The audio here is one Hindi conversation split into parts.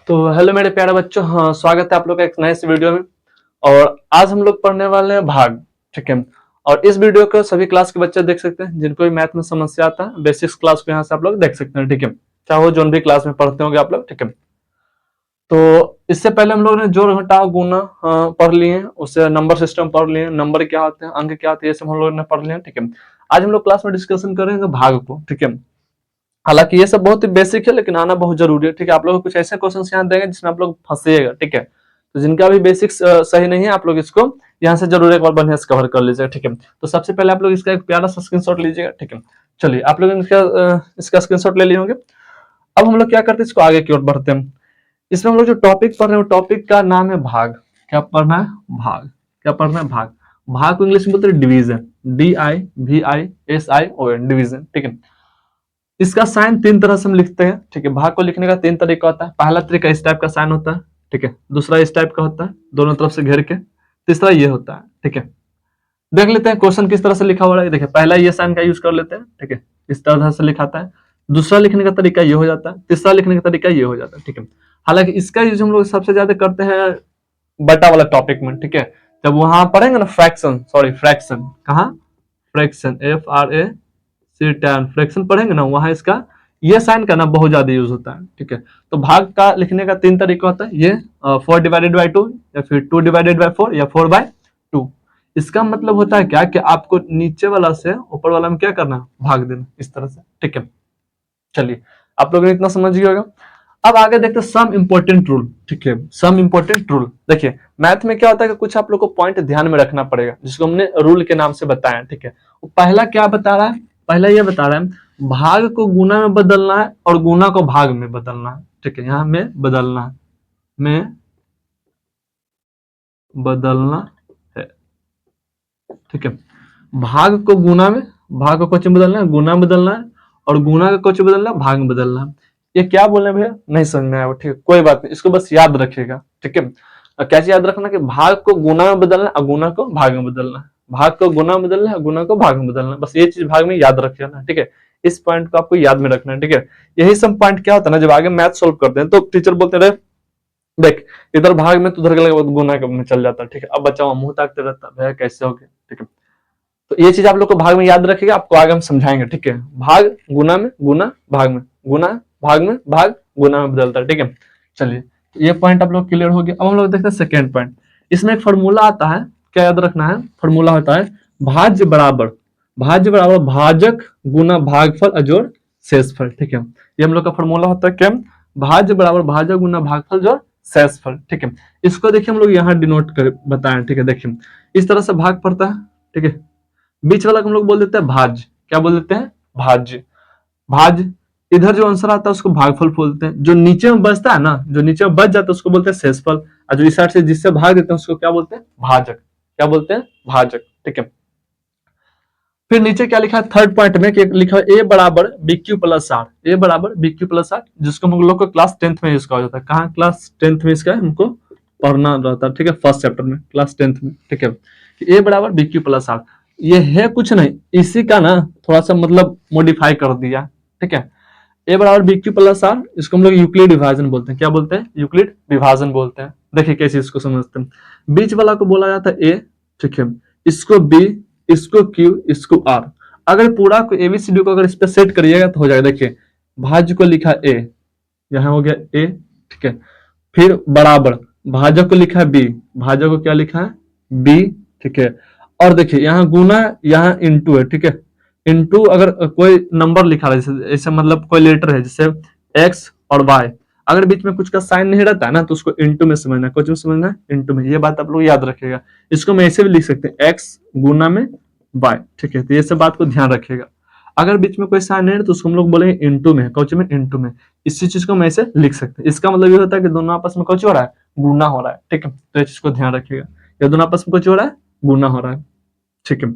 तो हेलो मेरे प्यारे बच्चों, हाँ स्वागत है आप लोग का एक नए इस वीडियो में। और आज हम लोग पढ़ने वाले हैं भाग, ठीक है। और इस वीडियो को सभी क्लास के बच्चे देख सकते हैं जिनको भी मैथ में समस्या आता है, बेसिक्स क्लास को यहाँ से आप लोग देख सकते हैं, ठीक है। चाहे वो जो भी क्लास में पढ़ते होंगे आप लोग, ठीक है। तो इससे पहले हम लोग ने जोड़ घटाव गुना पढ़ लिए, उससे नंबर सिस्टम पढ़ लिए, नंबर क्या होते हैं, अंक क्या होते हैं, ये सब हम लोग ने पढ़ लिया, ठीक है। आज हम लोग क्लास में डिस्कशन करेंगे भाग को, ठीक है। हालांकि ये सब बहुत ही बेसिक है लेकिन आना बहुत जरूरी है, ठीक है। आप लोग को कुछ ऐसे क्वेश्चन यहाँ देंगे जिसमें आप लोग फंसेगा, ठीक है। तो जिनका भी बेसिक्स सही नहीं है आप लोग इसको यहाँ से जरूर एक बार बढ़िया से कवर कर लीजिएगा, ठीक है। तो सबसे पहले आप लोग इसका एक प्यारा सा स्क्रीनशॉट लीजिएगा, ठीक है। चलिए आप लोग इसका स्क्रीनशॉट ले लिए होंगे। अब हम लोग क्या करते हैं, इसको आगे की ओर बढ़ते हैं। इसमें हम लोग जो टॉपिक पढ़ रहे हैं टॉपिक का नाम है भाग। क्या पढ़ना है? भाग। क्या पढ़ना है? भाग। भाग को इंग्लिश में बोलते हैं डिवीजन, DIVISION, डिवीजन, ठीक है। इसका साइन तीन तरह से हम लिखते हैं, ठीक है। भाग को लिखने का तीन तरीका होता है। पहला तरीका इस टाइप का साइन होता है, ठीक है। दूसरा इस टाइप का होता है, दोनों तरफ से घेर के। तीसरा ये होता है, ठीक है। देख लेते हैं क्वेश्चन किस तरह से लिखा हुआ है। देखिए पहला ये साइन का यूज कर लेते हैं, ठीक है। इस तरह से लिखाता है। दूसरा लिखने का तरीका ये हो जाता है, तीसरा लिखने का तरीका ये हो जाता है, ठीक है। हालांकि इसका यूज हम लोग सबसे ज्यादा करते हैं बटा वाला टॉपिक में, ठीक है। जब वहां पढ़ेंगे ना फ्रैक्शन, सॉरी फ्रैक्शन, कहाँ? फ्रैक्शन, FRACTION, फ्रैक्शन पढ़ेंगे ना, वहां इसका ये साइन का ना बहुत ज्यादा यूज होता है, ठीक है। तो भाग का लिखने का तीन तरीका होता है, ये 4/2 या फिर 2/4 या 4/2। इसका मतलब होता है क्या कि आपको नीचे वाला से ऊपर वाला में क्या करना, भाग देना, इस तरह से, ठीक है। चलिए आप लोगों ने इतना समझ गया होगा। अब आगे देखते हैं सम इंपॉर्टेंट रूल, ठीक है। सम इंपॉर्टेंट रूल, देखिए मैथ में क्या होता है कि कुछ आप लोग को पॉइंट ध्यान में रखना पड़ेगा जिसको हमने रूल के नाम से बताया, ठीक है। पहला क्या बता रहा है? पहला ये बता रहा है भाग को गुना में बदलना है और गुना को भाग में बदलना है, ठीक है। यहाँ में बदलना है, में बदलना है, ठीक है। भाग को गुना में, भाग को कुछ में बदलना है, गुना में बदलना है, और गुना का कुछ बदलना है, भाग में बदलना है। ये क्या बोले भैया? नहीं समझ में आया, ठीक है, कोई बात नहीं, इसको बस याद रखिएगा, ठीक है। क्या चीज याद रखना कि भाग को गुना में बदलना है और गुना को भाग में बदलना है। भाग को गुना में बदलना है, गुना को भाग में बदलना है, बस ये चीज भाग में याद रखिएगा, ठीक है। इस पॉइंट को आपको याद में रखना है, ठीक है। यही सब पॉइंट क्या होता है ना, जब आगे मैथ सोल्व करते हैं तो टीचर बोलते रहे देख इधर भाग में तो उधर के गुना में चल जाता है, ठीक है। अब बच्चा वहां मुंह ताकते रहता है, भैया कैसे हो गया, ठीक है। तो ये चीज आप लोग को भाग में याद रखिएगा, आपको आगे हम समझाएंगे, ठीक है। भाग गुना में, गुना भाग में, गुना भाग में, भाग गुना में बदलता है, ठीक है। चलिए ये पॉइंट आप लोग क्लियर हो गया। अब हम लोग देखते हैं सेकेंड पॉइंट। इसमें एक फॉर्मूला आता है, क्या याद रखना है? फॉर्मूला होता है भाज्य बराबर, भाज्य बराबर भाजक गुना भागफल अजोड़ शेषफल, ठीक है। ये हम लोग का फॉर्मूला होता है क्या? भाज्य बराबर भाजक गुना भागफल जोड़ शेषफल, ठीक है। इसको देखिए हम लोग यहाँ डिनोट कर बताएं, ठीक है। देखिए इस तरह से भाग पड़ता है, ठीक है। बीच वाला को हम लोग बोल देते हैं भाज्य। क्या बोल देते हैं? भाज्य। भाज्य। इधर जो आंसर आता है उसको भागफल बोलते हैं। जो नीचे में बचता है ना, जो नीचे में बच जाता है उसको बोलते हैं शेषफल, और जो इस साइड से जिससे भाग देते हैं उसको क्या बोलते हैं? भाजक। क्या बोलते हैं? भाजक, ठीक है। फिर नीचे क्या लिखा है थर्ड पॉइंट में कि लिखा है ए बराबर BQ प्लस आर, ए बराबर BQ प्लस आर, जिसको हम लोग को क्लास 10th में इसका हो जाता है। कहाँ? क्लास 10th में इसका हमको पढ़ना रहता है, ठीक है। फर्स्ट चैप्टर में क्लास 10th में, ठीक है। ए बराबर BQ प्लस आर, ये है कुछ नहीं, इसी का ना थोड़ा सा मतलब मॉडिफाई कर दिया, ठीक है। ए बराबर BQ प्लस आर, इसको हम लोग यूक्लिड विभाजन बोलते हैं। क्या बोलते हैं? यूक्लिड विभाजन बोलते हैं। देखिए कैसे इसको समझते हैं। बीच वाला को बोला जाता है ए, ठीक है। इसको बी, इसको क्यू, इसको आर। अगर पूरा को ABCD को अगर इस पे सेट करिएगा तो हो जाएगा। देखिए भाज्य को लिखा ए, यहाँ हो गया ए, ठीक है। फिर बराबर भाजक को लिखा है बी, भाजक को क्या लिखा है? बी, ठीक है। और देखिए यहाँ गुना, यहाँ इंटू है, ठीक है। इंटू अगर कोई नंबर लिखा है जैसे मतलब कोई लेटर है जैसे एक्स और वाई, अगर बीच में कुछ का साइन नहीं रहता है ना तो उसको इंटू में समझना है, कुछ में समझना है इंटू में। ये बात आप लोग याद रखिएगा। इसको मैं ऐसे भी लिख सकते हैं एक्स गुना में वाई, ठीक है। तो ये सब बात को ध्यान रखिएगा। अगर बीच में कोई साइन नहीं है तो उसको हम लोग बोलेंगे इंटू में, कौच में? इंटू में। इसी चीज को मैं ऐसे लिख सकते हैं। इसका मतलब ये होता है कि दोनों आपस में कुछ हो रहा है, गुना हो रहा है, ठीक है। तो इस चीज को ध्यान रखिएगा, ये दोनों आपस में कुछ हो रहा है, गुना हो रहा है, ठीक है।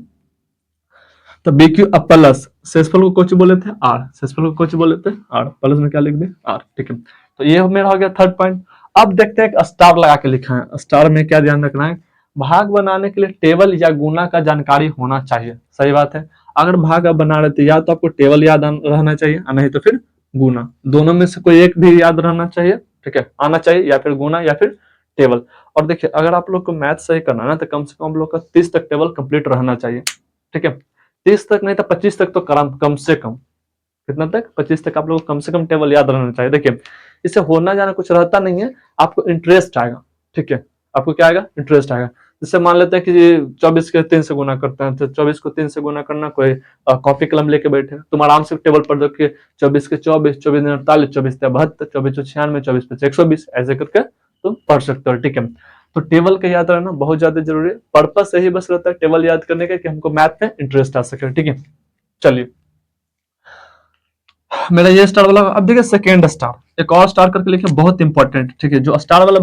तो BQ अब प्लस शेषफल को कुछ बोले थे आर, शेषफल को कुछ बोले थे आर, प्लस में क्या लिख दे? आर, ठीक है। तो ये मेरा हो गया थर्ड पॉइंट। अब देखते हैं एक स्टार लगा के लिखा है। स्टार में क्या ध्यान रखना है? भाग बनाने के लिए टेबल या गुना का जानकारी होना चाहिए। सही बात है। अगर भाग आप बना रहे थे या तो आपको टेबल याद रहना चाहिए, नहीं तो फिर गुना, दोनों में से कोई एक भी याद रहना चाहिए, ठीक है, आना चाहिए, या फिर गुना या फिर टेबल। और देखिए अगर आप लोग को मैथ सही करना ना तो कम से कम हम लोग का 30 तक टेबल कंप्लीट रहना चाहिए, ठीक है। 30 तक नहीं तो 25 तक तो कम से कम, कितना तक, 25 तक आप लोग को कम से कम टेबल याद रहना चाहिए। देखिए इससे होना जाना कुछ रहता नहीं है, आपको इंटरेस्ट आएगा, ठीक है, आपको क्या आएगा, इंटरेस्ट आएगा। जैसे मान लेते हैं कि 24 के 3 से गुना करते हैं, तो 24 को 3 से गुना करना, कोई कॉपी कलम लेके बैठे तुम आराम से टेबल पढ़ दो कि 24 के 24, 24 48, 24 72, 24 96, 24 120, ऐसे करके तुम पढ़ सकते हो, ठीक है। तो टेबल का याद रहना बहुत ज्यादा जरूरी है, पर्पस यही बस रहता है टेबल याद करने का कि हमको मैथ में इंटरेस्ट आ सके, ठीक है। चलिए मेरा ये स्टार वाला, अब देखिए सेकेंड स्टार, एक और स्टार करके लिखे, बहुत इंपॉर्टेंट, ठीक है। जो स्टार वाला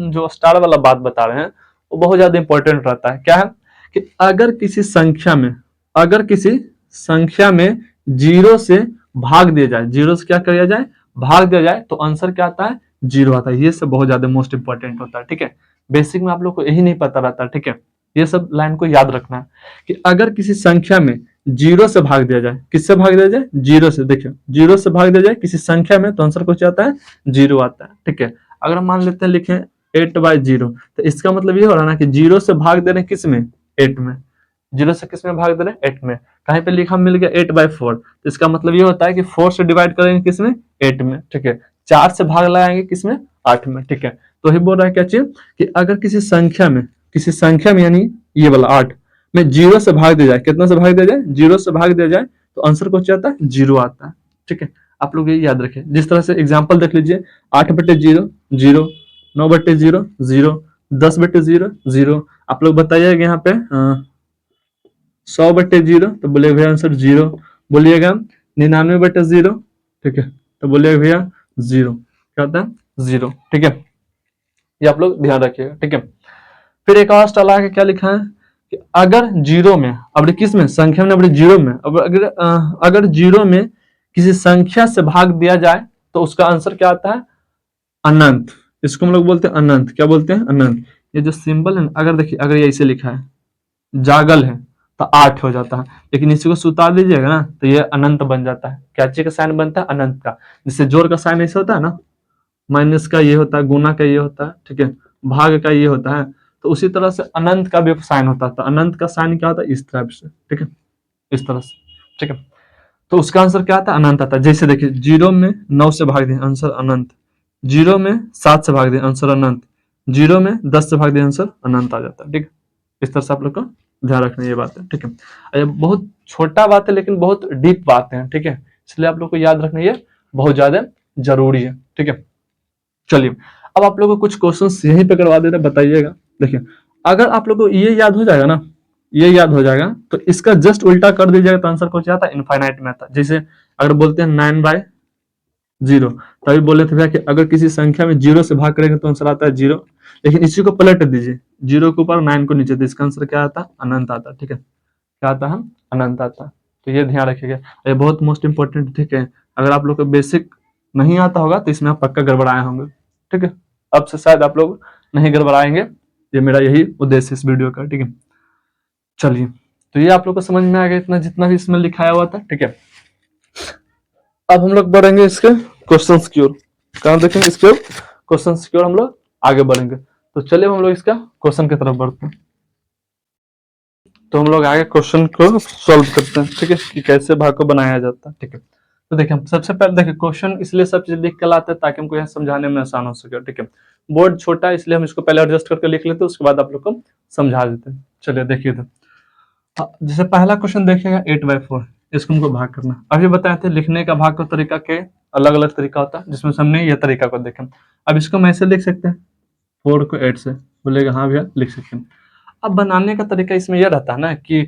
जो स्टार वाला बात बता रहे हैं वो बहुत ज्यादा इंपॉर्टेंट रहता है। क्या है कि अगर किसी संख्या में जीरो से भाग दिया जाए, जीरो से क्या किया जाए, भाग दिया जाए, तो आंसर क्या आता है, जीरो आता है। ये सब बहुत ज्यादा मोस्ट इंपॉर्टेंट होता है, ठीक है। बेसिक में आप लोग को यही नहीं पता रहता, ठीक है। ये सब लाइन को याद रखना है कि अगर किसी संख्या में जीरो से भाग दिया जाए, किससे भाग दिया जाए, जीरो से, देखिए जीरो से भाग दिया जाए किसी संख्या में, तो आंसर कुछ आता है, जीरो आता है, ठीक है। अगर हम मान लेते हैं लिखें 8/0, तो इसका मतलब ये हो रहा है ना कि जीरो से भाग दे रहे हैं किस में, 8 में, जीरो से किस में भाग दे रहे हैं, 8 में। कहीं पे लिखा मिल गया 8/4, तो इसका मतलब ये होता है कि 4 से डिवाइड करेंगे किस में, 8 में, ठीक है। 4 से भाग लगाएंगे किस में, 8 में, ठीक है। तो ही बोल रहा है क्या चीज कि अगर किसी संख्या में यानी ये वाला 8 में जीरो से भाग दिया जाए, कितना से भाग दिया जाए, जीरो से भाग दिया जाए, तो आंसर कुछ आता है, जीरो आता है, ठीक है। आप लोग ये याद रखें। जिस तरह से एग्जांपल देख लीजिए, 8/0 जीरो, 9/0 जीरो, 10/0 जीरो। आप लोग बताइएगा यहाँ पे 100/0, तो बोलिएगा भैया आंसर जीरो। बोलिएगा 99/0, ठीक है, तो बोलिएगा भैया जीरो, क्या होता है, जीरो, ठीक है। ये आप लोग ध्यान रखिएगा, ठीक है। फिर एक और स्टाइल आगे क्या लिखा है कि अगर जीरो में, अब किस में, संख्या में, अब जीरो में, अब अगर जीरो में किसी संख्या से भाग दिया जाए तो उसका आंसर क्या आता है, अनंत। इसको हम लोग बोलते हैं अनंत, क्या बोलते हैं, अनंत। ये जो सिंबल है, अगर देखिए अगर ये ऐसे लिखा है, जागल है, तो 8 हो जाता है, लेकिन इसी को सुता दीजिएगा ना तो ये अनंत बन जाता है। क्या चीज का साइन बनता है, अनंत का। जिससे जोड़ का साइन ऐसे होता है ना, माइनस का ये होता है, गुना का ये होता है, ठीक है, भाग का ये होता है, तो उसी तरह से अनंत का भी साइन होता है। तो अनंत का साइन क्या होता है, इस तरह से, ठीक है, इस तरह से, ठीक है। तो उसका आंसर क्या आता है, अनंत आता है। जैसे देखिए जीरो में 9 से भाग दें, आंसर अनंत। जीरो में 7 से भाग दें, आंसर अनंत। जीरो में 10 से भाग दें, आंसर अनंत आ जाता है, ठीक है। इस तरह से आप लोग को ध्यान रखना ये बात है, ठीक है। ये बहुत छोटा बात है लेकिन बहुत डीप बात है, ठीक है, इसलिए आप लोग को याद रखना ये बहुत ज्यादा जरूरी है, ठीक है। चलिए अब आप लोगों को कुछ क्वेश्चंस यहीं पे करवा देते हैं, बताइएगा। देखिए अगर आप लोगों को ये याद हो जाएगा ना, ये याद हो जाएगा, तो इसका जस्ट उल्टा कर दीजिएगा तो आंसर कुछ आता है, इनफाइनाइट में आता है। जैसे अगर बोलते हैं 9/0, तभी बोले थे भैया कि अगर किसी संख्या में जीरो से भाग करेंगे तो आंसर आता है जीरो, लेकिन इसी को पलट दीजिए, जीरो के ऊपर 9 को नीचे, तो इसका आंसर क्या आता है, अनंत आता है, ठीक है। क्या आता है, अनंत आता है। तो ये ध्यान रखिएगा, ये बहुत मोस्ट इंपॉर्टेंट, ठीक है। अगर आप लोग को बेसिक नहीं आता होगा तो इसमें आप पक्का गड़बड़ाए होंगे, ठीक है। अब से शायद आप लोग नहीं गड़बड़ाएंगे, ये मेरा यही उद्देश्य इस वीडियो का, ठीक है। चलिए तो ये आप लोग को समझ में आ गया इतना जितना भी इसमें लिखाया हुआ था, ठीक है। अब हम लोग बढ़ेंगे इसके क्वेश्चन की ओर, कहाँ देखेंगे, इसके क्वेश्चन की ओर हम लोग आगे बढ़ेंगे। तो चलिए हम लोग इसका क्वेश्चन की तरफ बढ़ते हैं। तो हम लोग आगे क्वेश्चन को सॉल्व करते हैं, ठीक है, कि कैसे भाग को बनाया जाता है, ठीक है। तो देखिए हम सबसे पहले देखिए क्वेश्चन इसलिए सब चीज लिख के लाते हैं ताकि हमको यहाँ समझाने में आसान हो सके, ठीक है। बोर्ड छोटा है इसलिए हम इसको पहले एडजस्ट करके लिख लेते हैं, उसके बाद आप लोग को समझा देते हैं। चलिए देखिए तो जैसे पहला क्वेश्चन देखिएगा 8/4, इसको हमको भाग करना। अभी बताए थे लिखने का भाग का तरीका के अलग अलग तरीका होता है, जिसमें हमने ये तरीका को देखा। अब इसको हम ऐसे लिख सकते हैं 4 को 8 से, बोलेगा हाँ भैया लिख सकते हैं। अब बनाने का तरीका इसमें यह रहता है ना कि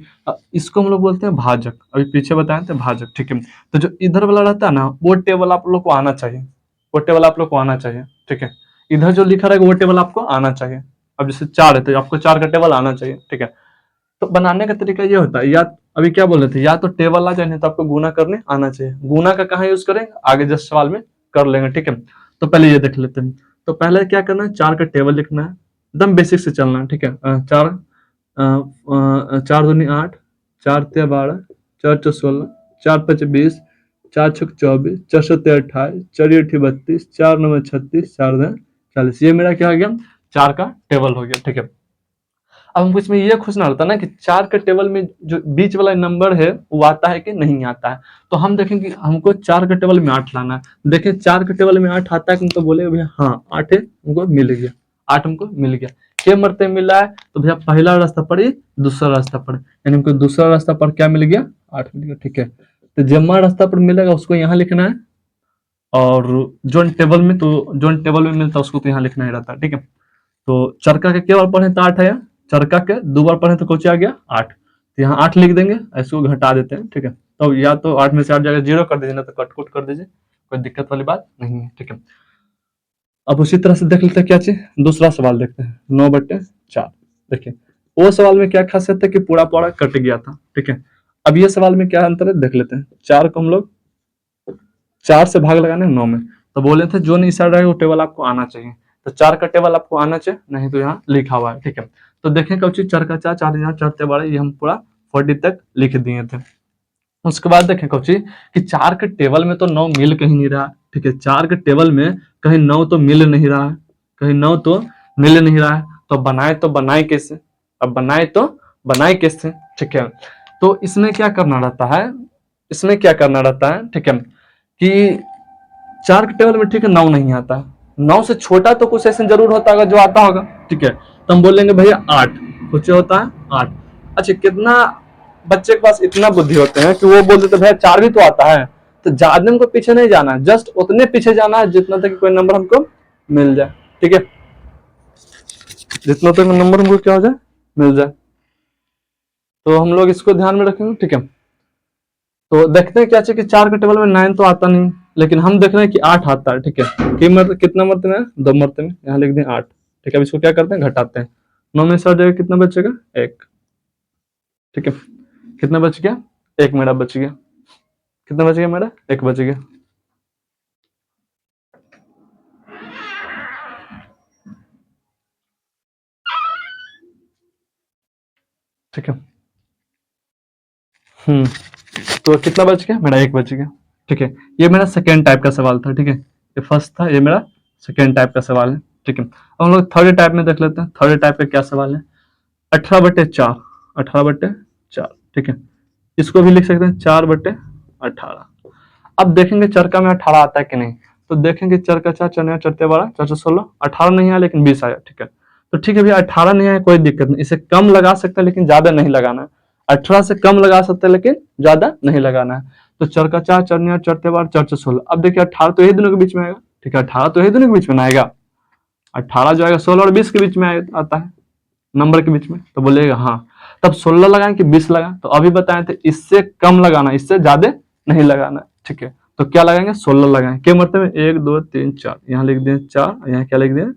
इसको हम लोग बोलते हैं भाजक, अभी पीछे बताए थे भाजक, ठीक है। तो जो इधर वाला रहता है ना वो टेबल आप लोग को आना चाहिए, वो टेबल आप लोग को आना चाहिए, ठीक है। इधर जो लिखा रहेगा वो टेबल आपको आना चाहिए। अब जैसे 4 है तो आपको 4 का टेबल आना चाहिए, ठीक है। तो बनाने का तरीका ये होता है, या अभी क्या बोल रहे थे, या तो टेबल आ जाए नहीं तो आपको गुना करने आना चाहिए। गुना का कहाँ यूज करेंगे, आगे जस्ट सवाल में कर लेंगे, ठीक है। तो पहले ये देख लेते हैं। तो पहले क्या करना है, 4 का टेबल लिखना है, एकदम बेसिक से चलना है, ठीक है। 4 दूनी 8, 4 तिया 12, 4 चौ 16, 4 5 20, 4 छक 24, 4 सत्ते 28, 4 अठी 32, 4 नौ 36, 4 10 40। ये मेरा क्या हो गया, 4 का टेबल हो गया। ठीक है, अब हमको इसमें ये खोजना रहता है ना कि 4 के टेबल में जो बीच वाला नंबर है वो आता है कि नहीं आता है। तो हम देखेंगे हमको 4 के टेबल में 8 लाना है। देखें 4 के टेबल में 8 आता है कि तो बोले भैया हाँ 8 है, हमको मिल गया, 8 हमको मिल गया। के मरते मिला है तो भैया पहला रास्ता पर ही दूसरा रास्ता पर, यानी हमको दूसरा रास्ता पर क्या मिल गया, 8 मिल गया। ठीक है, तो जमा रास्ता पर मिलेगा उसको यहाँ लिखना है, और जोन टेबल में तो जोन टेबल में मिलता है उसको तो यहाँ लिखना ही रहता है। ठीक है, तो चरका के बार पढ़े तो 8 है, चरका के 2 बार पढ़े तो कोची आ गया 8, तो यहाँ 8 लिख देंगे, इसको घटा देते हैं। ठीक है, तो या तो 8 में से 8 जाकर 0 कर दीजिए, ना तो कट कुट कर दीजिए, कोई दिक्कत वाली बात नहीं है। ठीक है, अब उसी तरह से देख लेते हैं क्या चीज, दूसरा सवाल देखते हैं, 9/4। देखिए वो सवाल में क्या खासियत है कि पूरा पूरा कट गया था। ठीक है, अब ये सवाल में क्या अंतर है देख लेते हैं। 4 को हम लोग 4 से भाग लगाने 9 में, तो बोले थे जो नहीं सर रहा है वो टेबल आपको आना चाहिए, तो 4 का टेबल आपको आना चाहिए, नहीं तो यहाँ लिखा हुआ है। ठीक है, तो देखें कब चीज 4 का 4, 4 यहाँ 4 12, ये हम पूरा 40 तक लिख दिए थे। उसके बाद देखें कब चीज कि 4 के टेबल में तो 9 मिल कहीं नहीं रहा। ठीक है, 4 के टेबल में कहीं 9 तो मिल नहीं रहा है, कहीं 9 तो मिल नहीं रहा है, तो बनाए कैसे, अब बनाए तो बनाए कैसे। ठीक है, तो इसमें क्या करना रहता है, इसमें क्या करना रहता है, ठीक है, कि 4 के टेबल में ठीक है 9 नहीं आता है, 9 से छोटा तो कुछ ऐसे जरूर होता होगा जो आता होगा। ठीक है, तो हम बोलेंगे भैया 8, कुछ होता है 8। अच्छा, कितना बच्चे के पास इतना बुद्धि होते हैं कि वो बोल देते भैया 4 भी तो आता है, तो ज्यादा हमको पीछे नहीं जाना है, जस्ट उतने पीछे जाना है जितना तक कोई नंबर हमको मिल जाए। ठीक है, जितना तक नंबर हमको क्या हो जाए, मिल जाए, तो हम लोग इसको ध्यान में रखेंगे। ठीक है, तो देखते हैं क्या चाहिए कि 4 के टेबल में 9 तो आता नहीं, लेकिन हम देख रहे हैं कि 8 आता है। ठीक है, कितना मरते में, 2 मरते में, यहाँ लिख दें 8। ठीक है, अब इसको क्या करते हैं, घटाते हैं, 9 में से जाएगा कितना बचेगा, 1। ठीक है, कितना बच गया, 1 मेरा बच गया, कितना बच गया मेरा, 1 बच गया। ठीक है, तो कितना बच गया, मेरा 1 बच गया। ठीक है, ये मेरा सेकेंड टाइप का सवाल था। ठीक है, ये फर्स्ट था, ये मेरा सेकेंड टाइप का सवाल है। ठीक है, अब हम लोग थर्ड टाइप में देख लेते हैं, थर्ड टाइप का क्या सवाल है, 18/4, 18/4। ठीक है, इसको भी लिख सकते हैं 4/18। अब देखेंगे चरका में 18 आता है कि नहीं, तो देखेंगे चरका 4, चरने चरते 12, 4 16, 18 नहीं आया लेकिन 20 आया। ठीक है, तो ठीक है भैया 18 नहीं आया कोई दिक्कत नहीं, इसे कम लगा सकते हैं लेकिन ज्यादा नहीं लगाना है, 18 से कम लगा सकते हैं लेकिन ज्यादा नहीं लगाना है। तो चरका 4, चरने चरते 12, 4 16, अब देखिए 18 तो यही दोनों के बीच में आएगा। ठीक है, 18 तो यही दोनों के बीच में ना आएगा, 18 जो आएगा 16 और 20 के बीच में आता है, नंबर के बीच में, तो बोलेगा हाँ, तब 16 लगाएं कि 20 लगाएं, तो अभी बताए थे इससे कम लगाना, इससे ज्यादा नहीं लगाना। ठीक है, तो क्या लगाएंगे, 16 लगाएं, क्या मतलब है 1 2 3 4, यहाँ लिख दें 4, यहाँ क्या लिख दें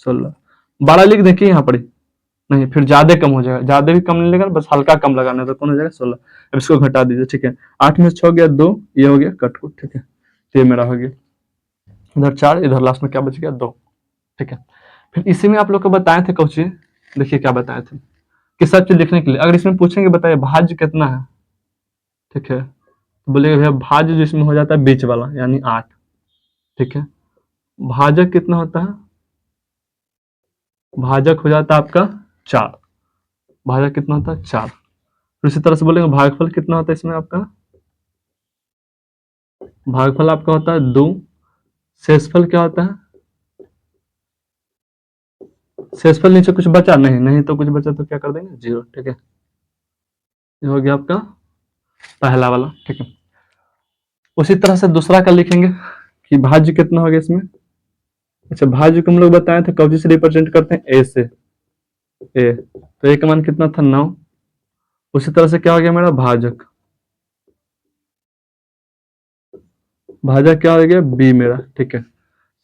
16, 12 लिख दें कि यहाँ पर नहीं, फिर ज्यादा कम हो जाएगा, ज्यादा भी कम नहीं लगेगा, बस हल्का कम लगाना है, तो कौन हो जाएगा 16। अब इसको घटा दीजिए। ठीक है, 8 में से 6 गया 2, ये हो गया कट कुट। ठीक है, तो ये मेरा हो गया, इधर 4, इधर लास्ट में क्या बच गया 2। ठीक है, फिर इसी में आप लोग को बताए थे कौची, देखिए क्या बताए थे कि सब चीज लिखने के लिए अगर इसमें पूछेंगे बताइए भाज्य कितना है। ठीक है, तो बोलिएगा भैया भाज्य जिसमें हो जाता है बीच वाला यानी 8। ठीक है, भाजक कितना होता है, भाजक हो जाता है आपका 4, भाजक कितना होता है 4। फिर इसी तरह से बोलेंगे भागफल कितना होता है इसमें आपका, भागफल आपका होता है 2। शेषफल क्या होता है, शेषफल नीचे कुछ बचा नहीं, नहीं तो कुछ बचा तो क्या कर देंगे 0। ठीक है, ये हो गया आपका पहला वाला। ठीक है, उसी तरह से दूसरा का लिखेंगे कि भाज्य कितना हो गया इसमें। अच्छा, भाज्य को हम लोग बताए थे कौन से रिप्रेजेंट करते हैं, ए से, ए, तो ए का मान कितना था 9। उसी तरह से क्या हो गया मेरा भाजक, भाजक क्या हो गया बी मेरा। ठीक है,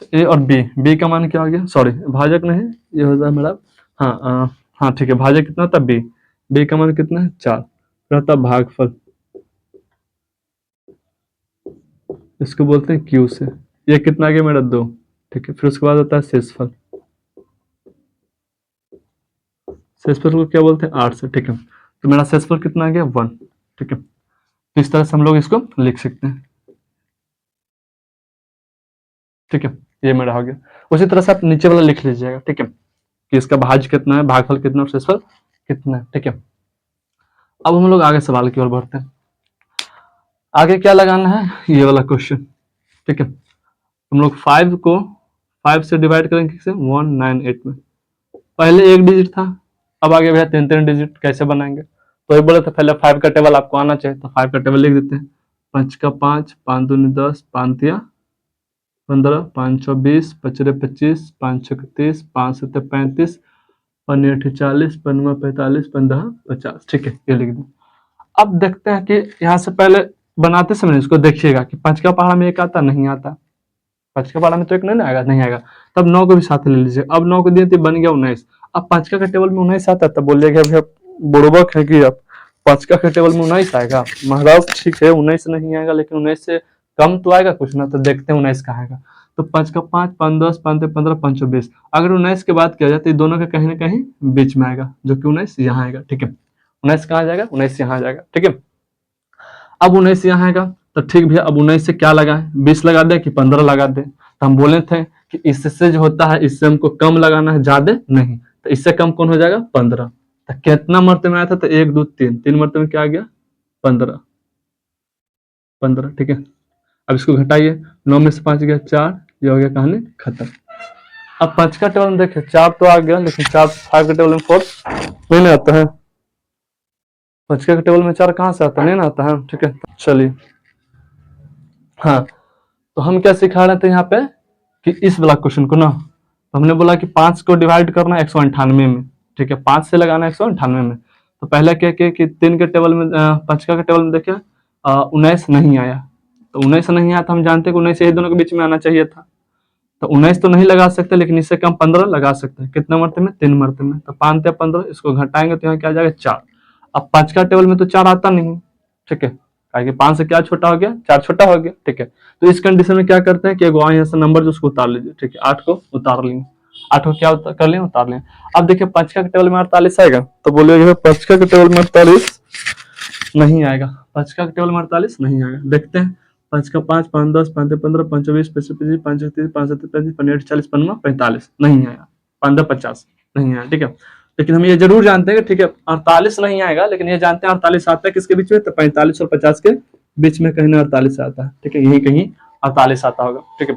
तो ए और बी, बी का मान क्या हो गया, सॉरी भाजक नहीं, ये हो जाए मेरा, हाँ हाँ ठीक है, भाजक कितना था बी, बी का मान कितना है 4, फिर आता भागफल, इसको बोलते हैं क्यू से, ये कितना आ गया मेरा 2। ठीक है, फिर उसके बाद आता है शेषफल, शेषफल को क्या बोलते हैं 8 से। ठीक है, तो मेरा शेषफल कितना आ गया 1। ठीक है, तो इस तरह से हम लोग इसको लिख सकते हैं। ठीक है, ये मेरा हो गया। उसी तरह से आप नीचे वाला लिख लीजिएगा, ठीक है, कि इसका भाज्य कितना है, भागफल कितना है, शेषफल कितना है, ठीक है। अब हम लोग आगे सवाल की ओर बढ़ते हैं। आगे क्या लगाना है, ये वाला क्वेश्चन, ठीक है। हम लोग 5 को 5 से डिवाइड करेंगे किससे, 198 में। पहले एक डिजिट था, अब आगे भैया 3 डिजिट कैसे बनाएंगे। तो ये बोले थे पहले 5 का टेबल आपको आना चाहिए, तो 5 का टेबल लिख देते हैं। 5 का 5, 5 दूनी 10, 5 तिया 15, 5 छः 20, 5 छः 25, 5 छः 30, 5 सत्ते 35, 5 8 40, 5 45, 15 50, ठीक है, ये लिख दें। अब देखते हैं कि यहाँ से पहले बनाते समय इसको देखिएगा कि 5 का पहाड़ा में एक आता नहीं आता, 5 का पहाड़ा में तो एक नहीं आएगा, नहीं आएगा। तब 9 को भी साथ ले लीजिए। अब 9 को दिए तो बन गया 19। अब 5 का टेबल में 19 आता, तब बोलिएगा भैया बुड़बक है कि अब 5 का टेबल में 19 आएगा। महाराज ठीक है, 19 नहीं आएगा, लेकिन 19 से कम तो आएगा कुछ ना, तो देखते हैं 19 कहाँ आएगा। तो 5 का 5, 5 10, 5 15, 5 20। अगर 19 के बाद किया जाए तो दोनों के कहीं ना कहीं बीच में आएगा, जो कि 19 यहाँ आएगा, ठीक है। 19 कहाँ जाएगा, 19 यहाँ जाएगा, ठीक है। अब 19 यहाँ आएगा, तो ठीक भैया, अब 19 से क्या लगाए, 20 लगा दे कि 15 लगा दे। तो हम बोले थे कि इससे जो होता है, इससे हमको कम लगाना है, ज्यादा नहीं। तो इससे कम कौन हो जाएगा, 15। तो कितना मरते में आया था, तो 1 2 3, 3 मरते में क्या आ गया, 15, 15, ठीक है। अब इसको घटाइए, 9 में से 5 गया 4, ये हो गया कहानी खत्म। अब 5 का टेबल में देखिए 4 तो आ गया, लेकिन 4 5 के टेबल में 4 नहीं आता है। 5 के टेबल में 4 कहाँ से आता है, नहीं आता है, ठीक है। चलिए, हाँ, तो हम क्या सिखा रहे थे यहाँ पे कि इस वाला क्वेश्चन को ना, तो हमने बोला कि 5 को डिवाइड करना 198 में, ठीक है, 5 से लगाना 198 में। तो पहले क्या किया कि 3 के टेबल में 5 के टेबल में देखिए 19 नहीं आया। तो 19 नहीं आया, तो हम जानते हैं कि 19 ये दोनों के बीच में आना चाहिए था। तो 19 तो नहीं लगा सकते, लेकिन इससे कम 15 लगा सकते हैं। कितना मरते में, 3 मरते में। तो 5 या 15, इसको घटाएंगे तो यहाँ क्या आ जाएगा, 4। अब 5 का टेबल में तो 4 आता नहीं, ठीक है, कि 5 से क्या छोटा हो गया, 4 छोटा हो गया, ठीक है। तो इस कंडीशन में क्या करते हैं कि एगो यहाँ से नंबर जो उसको उतार लीजिए, ठीक है, 8 को उतार लेंगे, 8 को क्या कर लें, उतार लें। अब देखिए 5 का टेबल में 48 आएगा, तो बोलिएगा 5 का टेबल में 48 नहीं आएगा, 5 का टेबल में 48 नहीं आएगा। देखते हैं, 5 का 5, 5 10, 5 15, 5 20, 25 25, 5 30, 5 7 35, 5 40, 5 45 नहीं आया, 5 50 नहीं आया, ठीक है। लेकिन हम ये जरूर जानते हैं कि ठीक है 48 नहीं आएगा, लेकिन ये जानते हैं 48 आता है किसके बीच में, तो 45 और 50 के बीच में कहीं ना 48 आता है, ठीक है, यही कहीं 48 आता होगा, ठीक है।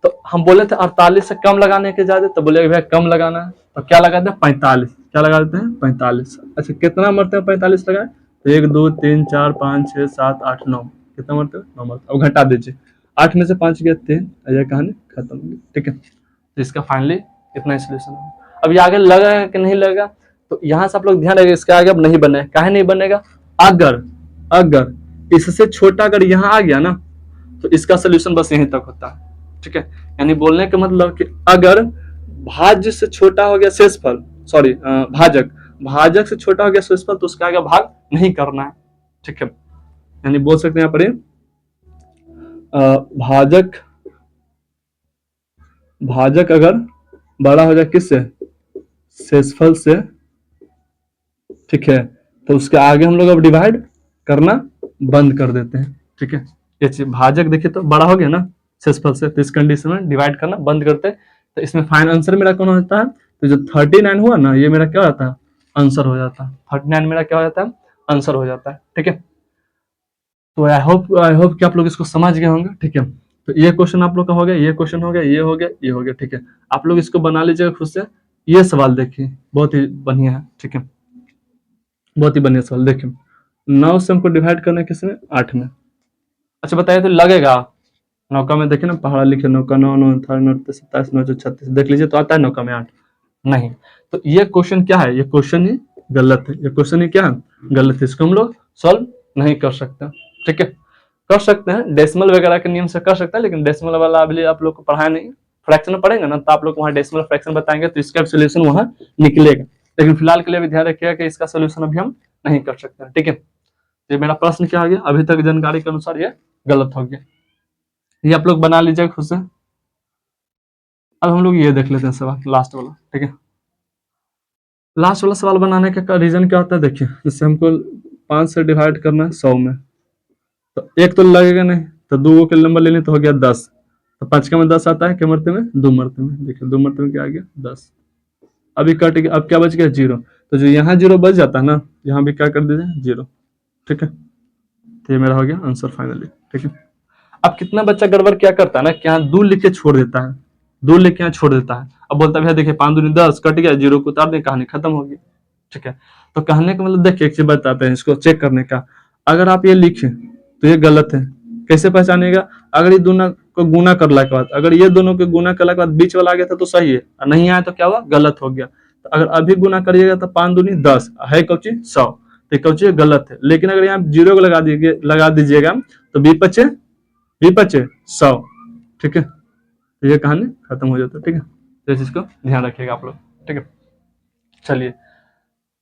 तो हम बोले थे 48 से कम लगाने के ज्यादा, तो बोले भैया कम लगाना है, तो क्या लगाते हैं, 45, क्या लगा देते हैं, 45। अच्छा, कितना मरते हैं 45 लगाए, तो 1 2 3 4 5 6 7 8 9, कितना मरते हैं, 9 मरते हैं। अब घटा दीजिए, 8 में से 5 गया 3, यह कहानी खत्म होगी, ठीक है। तो इसका फाइनली इतना सोल्यूशन होगा। अब ये आगे लगेगा कि नहीं लगेगा, तो यहाँ से आप लोग ध्यान रखिए, इसके आगे अब नहीं बनेगा। काहे नहीं बनेगा, अगर अगर इससे छोटा अगर यहाँ आ गया ना, तो इसका सोल्यूशन बस यहीं तक होता है, ठीक है। यानी बोलने का मतलब कि अगर भाज्य से छोटा हो गया शेषफल, सॉरी भाजक, भाजक से छोटा हो गया शेषफल, तो उसका आगे भाग नहीं करना है, ठीक है। यानी बोल सकते हैं यहाँ पर भाजक, भाजक अगर बड़ा हो जाए किससे, शेषफल से, ठीक है, तो उसके आगे हम लोग अब डिवाइड करना बंद कर देते हैं, ठीक है। ये चीज भाजक देखिए तो बड़ा हो गया ना शेषफल से, तो इस कंडीशन में डिवाइड करना बंद करते हैं। तो इसमें फाइनल आंसर मेरा कौन होता है, तो जो 39 हुआ ना, ये मेरा क्या होता है, आंसर हो जाता है। 39 मेरा क्या हो जाता है, आंसर हो जाता है, ठीक है। तो आई होप कि आप लोग इसको समझ गए होंगे, ठीक है। तो ये क्वेश्चन आप लोग का हो गया, ये क्वेश्चन हो गया, ये हो गया, ये हो गया, ठीक है। आप लोग इसको बना लीजिएगा खुद से। ये सवाल देखिए, बहुत ही बढ़िया है, ठीक है, बहुत ही बढ़िया सवाल। देखिए 9 से हमको डिवाइड करना है किसमें, 8 में। अच्छा बताइए, तो लगेगा नौका में, देखिए ना पहाड़ा लिखे, नौका 9 9 18 9 27 9 36, देख लीजिए तो आता है नौका में 8 नहीं। तो ये क्वेश्चन क्या है, ये क्वेश्चन ही गलत है, ये क्वेश्चन ही क्या है, गलत है। इसको हम लोग सॉल्व नहीं कर सकते, ठीक है। कर सकते हैं डेसिमल वगैरह के नियम से कर सकते हैं, लेकिन डेसिमल वाला अभी आप लोग को पढ़ाया नहीं, फ्रैक्शन में पढ़ेंगे ना, तो आप लोग वहाँ डेसिमल फ्रैक्शन बताएंगे, तो इसका सोल्यूशन वहाँ निकलेगा। लेकिन फिलहाल के लिए भी ध्यान रखिएगा कि इसका सोल्यूशन अभी हम नहीं कर सकते, ठीक है। ये मेरा प्रश्न क्या आ गया, अभी तक जानकारी के अनुसार ये गलत हो गया, ये आप लोग बना लीजिए खुद से। अब हम लोग ये देख लेते हैं सवाल लास्ट वाला, ठीक है। लास्ट वाला सवाल बनाने का रीजन क्या होता है, देखिए इससे हमको 5 से डिवाइड करना है 100 में, तो एक तो लगेगा नहीं, तो 2 के नंबर ले लें तो हो गया 10, तो 5 का में 10 आता है, क्या मरते में 2 मरते में, देखिए 2 मरते में क्या आ गया 10। अभी कट गया, अब क्या बच गया 0, तो जो यहाँ 0 बच जाता है ना, यहाँ भी क्या कर दीजिए 0। ठीक है, तो ये मेरा हो गया आंसर फाइनली। ठीक है, अब कितना बच्चा गड़बड़ क्या करता है ना, क्या दूर लिख के छोड़ देता है, दूर लिख के यहाँ छोड़ देता है। अब बोलता है भैया देखिए 5 दूनी 10, कट गया, 0 को उतार दें, कहानी खत्म होगी। ठीक है, तो कहने का मतलब देखिए एक चीज बताते हैं इसको चेक करने का। अगर आप ये लिखें तो ये गलत है, कैसे पहचानेगा? अगर ये दोनों को गुना करने के बाद, अगर ये दोनों को गुना करने के बाद बीच वाला आ गया था तो सही है, और नहीं आया तो क्या हुआ, गलत हो गया। तो अगर अभी गुना करिएगा तो 5 दूनी 10 है कौची 100, तो कौची गलत है। लेकिन अगर यहाँ 0 को लगा दीजिएगा तो बी बचे 100। ठीक है, तो ये कहानी खत्म हो जाता है। ठीक है, तो इस चीज को ध्यान रखिएगा आप लोग। ठीक है, चलिए,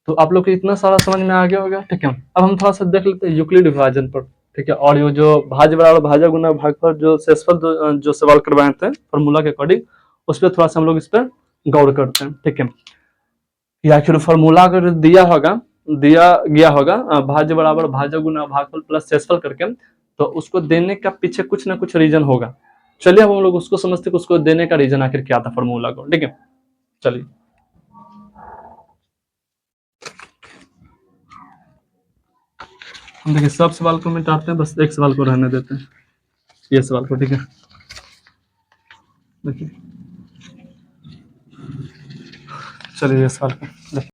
तो आप लोग को इतना सारा समझ में आ गया होगा। ठीक है, अब हम थोड़ा सा देख लेते हैं यूक्लिड विभाजन पर। ठीक है, और ये जो भाज्य बराबर भाज्य गुना भागफल जो शेषफल जो सवाल करवाए थे फॉर्मूला के अकॉर्डिंग, उस पर थोड़ा सा हम लोग इस पर गौर करते हैं। ठीक है, या आखिर फॉर्मूला अगर दिया गया होगा भाज्य बराबर भाज्य गुना भागफल प्लस शेषफल करके, तो उसको देने का पीछे कुछ ना कुछ रीजन होगा। चलिए अब हम लोग उसको समझते हैं, उसको देने का रीजन आखिर क्या था फॉर्मूला को। ठीक है, चलिए हम देखिए सब सवाल को मिटाते हैं, बस एक सवाल को रहने देते हैं, ये सवाल को। ठीक है, देखिए चलिए ये सवाल को देखिए।